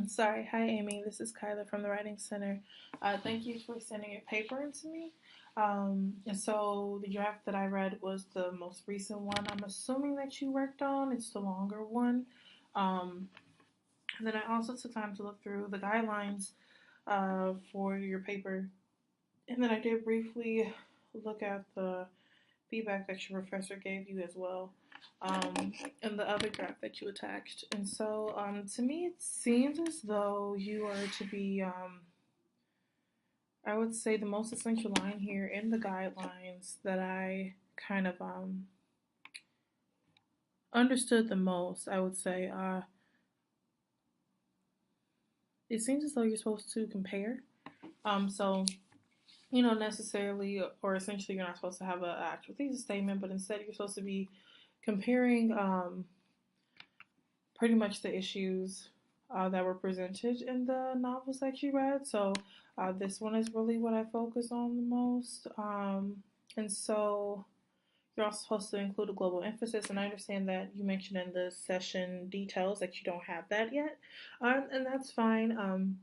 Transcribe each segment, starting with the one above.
Sorry. Hi, Amy. This is Khaila from the Writing Center. Thank you for sending your paper in to me. And so the draft that I read was the most recent one. I'm assuming that you worked on. It's the longer one. Um, and then I also took time to look through the guidelines for your paper. And then I did briefly look at the feedback that your professor gave you as well, and the other draft that you attached. And so, to me, it seems as though you are to be, I would say, the most essential line here in the guidelines that I kind of understood the most. I would say, it seems as though you're supposed to compare. So necessarily or essentially, you're not supposed to have an actual thesis statement, but instead, you're supposed to be comparing pretty much the issues that were presented in the novels that you read. So this one is really what I focus on the most. And so you're also supposed to include a global emphasis. And I understand that you mentioned in the session details that you don't have that yet. And that's fine.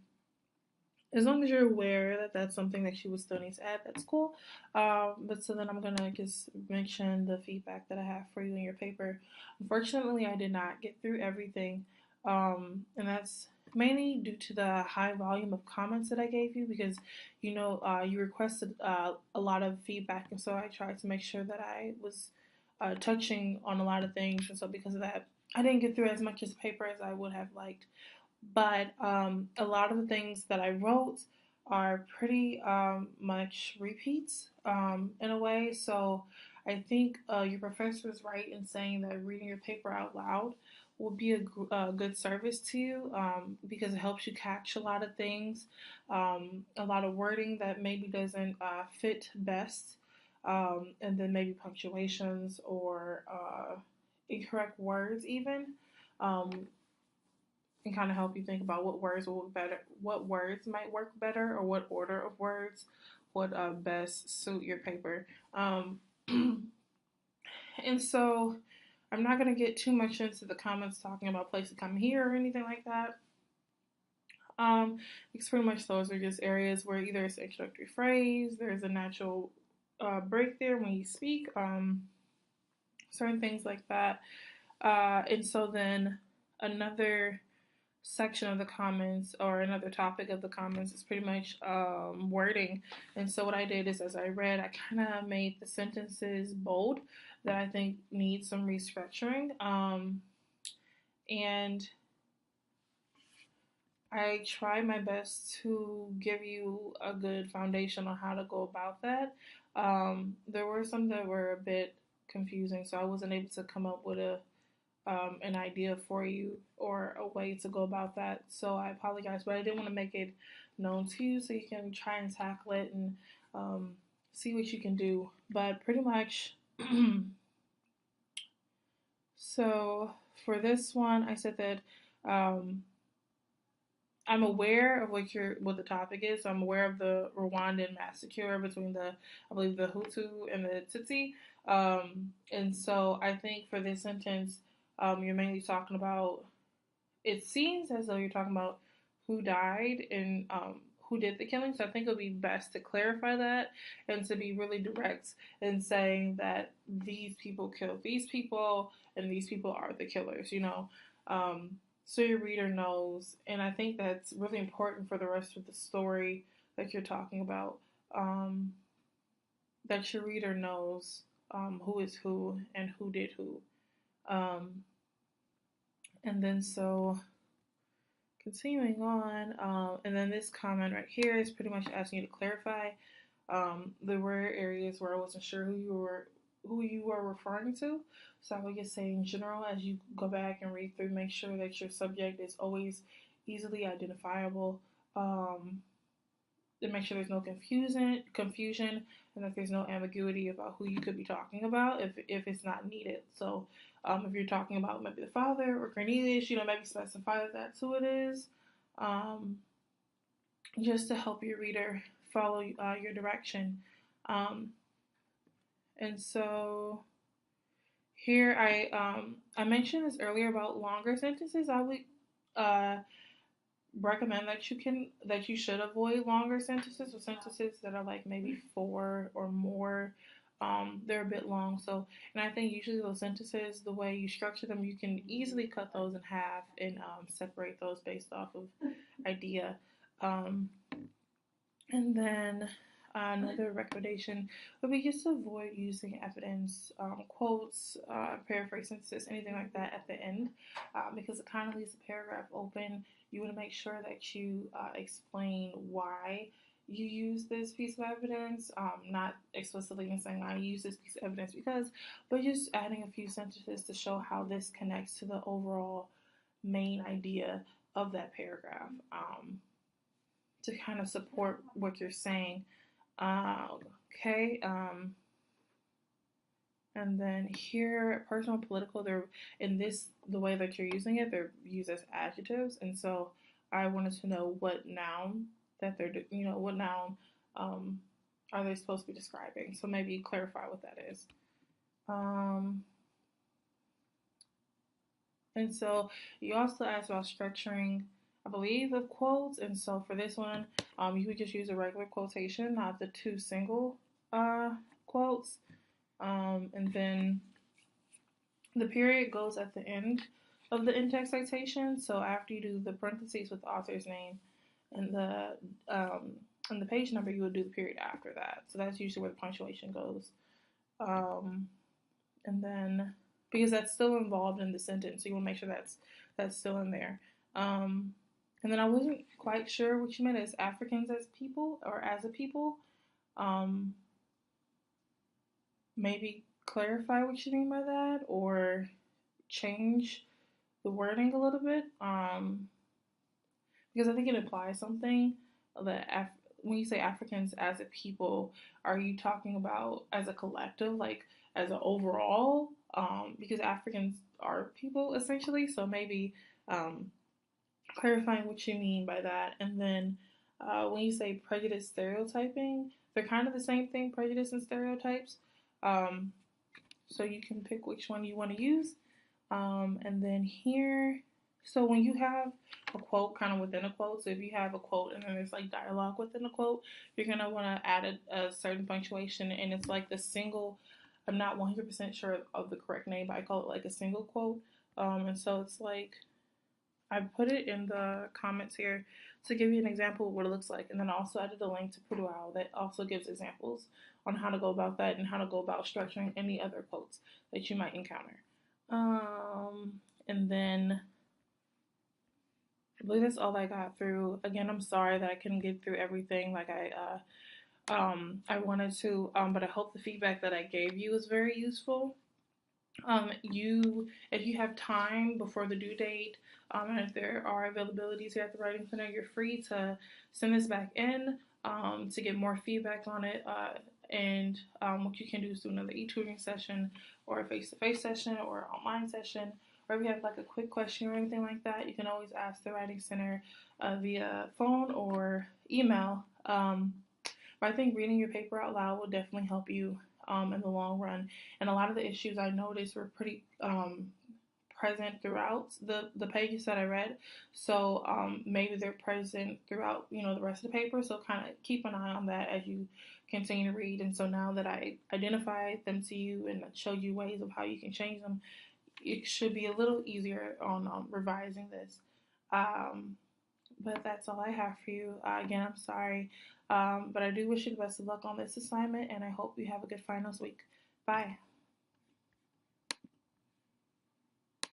As long as you're aware that that's something that you would still need to add, that's cool. But so then I'm gonna just mention the feedback that I have for you in your paper. Unfortunately, I did not get through everything, and that's mainly due to the high volume of comments that I gave you because you requested a lot of feedback, and so I tried to make sure that I was touching on a lot of things, and so because of that, I didn't get through as much as paper as I would have liked. But a lot of the things that I wrote are pretty much repeats in a way. So I think your professor is right in saying that reading your paper out loud will be a good service to you because it helps you catch a lot of things, a lot of wording that maybe doesn't fit best, and then maybe punctuations or incorrect words even. Um, and kind of help you think about what words will better, what words might work better, or what order of words would best suit your paper. And so I'm not going to get too much into the comments talking about place to come here or anything like that. Because pretty much those are just areas where either it's an introductory phrase, there's a natural break there when you speak, certain things like that. And so then another section of the comments or another topic of the comments is pretty much wording. And so what I did is as I read, I kind of made the sentences bold that I think need some restructuring. And I try my best to give you a good foundation on how to go about that. There were some that were a bit confusing, so I wasn't able to come up with an idea for you or a way to go about that. So I apologize, but I did want to make it known to you so you can try and tackle it and see what you can do. But pretty much, so for this one, I said that um, I'm aware of what the topic is. So I'm aware of the Rwandan massacre between I believe the Hutu and the Tutsi. And so I think for this sentence, you're mainly talking about. It seems as though you're talking about who died and who did the killing. So I think it would be best to clarify that and to be really direct in saying that these people killed these people and these people are the killers. So your reader knows. And I think that's really important for the rest of the story that you're talking about. That your reader knows who is who and who did who. Um, and then so continuing on, and then this comment right here is pretty much asking you to clarify. There were areas where I wasn't sure who you were referring to, so I would just say in general, as you go back and read through, make sure that your subject is always easily identifiable. To make sure there's no confusion, and that there's no ambiguity about who you could be talking about if it's not needed. So, if you're talking about maybe the father or Cornelius, maybe specify that that's who it is, um, just to help your reader follow your direction. Um, and so here I mentioned this earlier about longer sentences. I would recommend that you should avoid longer sentences or sentences that are like maybe four or more. They're a bit long, so and I think usually those sentences, the way you structure them, you can easily cut those in half and separate those based off of idea. Um, and then another recommendation would be just to avoid using evidence, quotes, paraphrase sentences, anything like that at the end, because it kind of leaves the paragraph open. You want to make sure that you explain why you use this piece of evidence, not explicitly saying I use this piece of evidence because, but just adding a few sentences to show how this connects to the overall main idea of that paragraph. To kind of support what you're saying. Okay. And then here, personal, political, they're in this, the way that you're using it, they're used as adjectives. And so I wanted to know what noun that they're, what noun are they supposed to be describing? So maybe clarify what that is. And so you also asked about structuring, I believe, of quotes. And so for this one, you would just use a regular quotation, not the two single quotes. And then the period goes at the end of the in-text citation. So after you do the parentheses with the author's name and the page number, you would do the period after that. So that's usually where the punctuation goes. And then because that's still involved in the sentence, so you want to make sure that's still in there. And then I wasn't quite sure what you meant as Africans as people or as a people. Maybe clarify what you mean by that or change the wording a little bit. Because I think it implies something that when you say Africans as a people, are you talking about as a collective, like as an overall? Because Africans are people essentially, so maybe clarifying what you mean by that. And then when you say prejudice stereotyping, they're kind of the same thing, prejudice and stereotypes. So you can pick which one you want to use. And then here, so when you have a quote kind of within a quote, so if you have a quote and then there's like dialogue within a quote, you're going to want to add a certain punctuation, and it's like the single, I'm not 100% sure of the correct name, but I call it like a single quote. And so it's like, I put it in the comments here to give you an example of what it looks like. And then I also added a link to Puduao that also gives examples on how to go about that and how to go about structuring any other quotes that you might encounter. And then I believe that's all I got through. Again, I'm sorry that I couldn't get through everything like I wanted to, but I hope the feedback that I gave you was very useful. If you have time before the due date, and if there are availabilities here at the Writing Center, you're free to send this back in to get more feedback on it. And what you can do is do another e-tutoring session or a face-to-face session or an online session. Or if you have like a quick question or anything like that, you can always ask the Writing Center via phone or email. But I think reading your paper out loud will definitely help you in the long run. And a lot of the issues I noticed were pretty present throughout the pages that I read. So maybe they're present throughout, the rest of the paper. So kind of keep an eye on that as you continue to read. And so now that I identified them to you and showed you ways of how you can change them, it should be a little easier on revising this. But that's all I have for you. Again, I'm sorry. But I do wish you the best of luck on this assignment, and I hope you have a good finals week. Bye.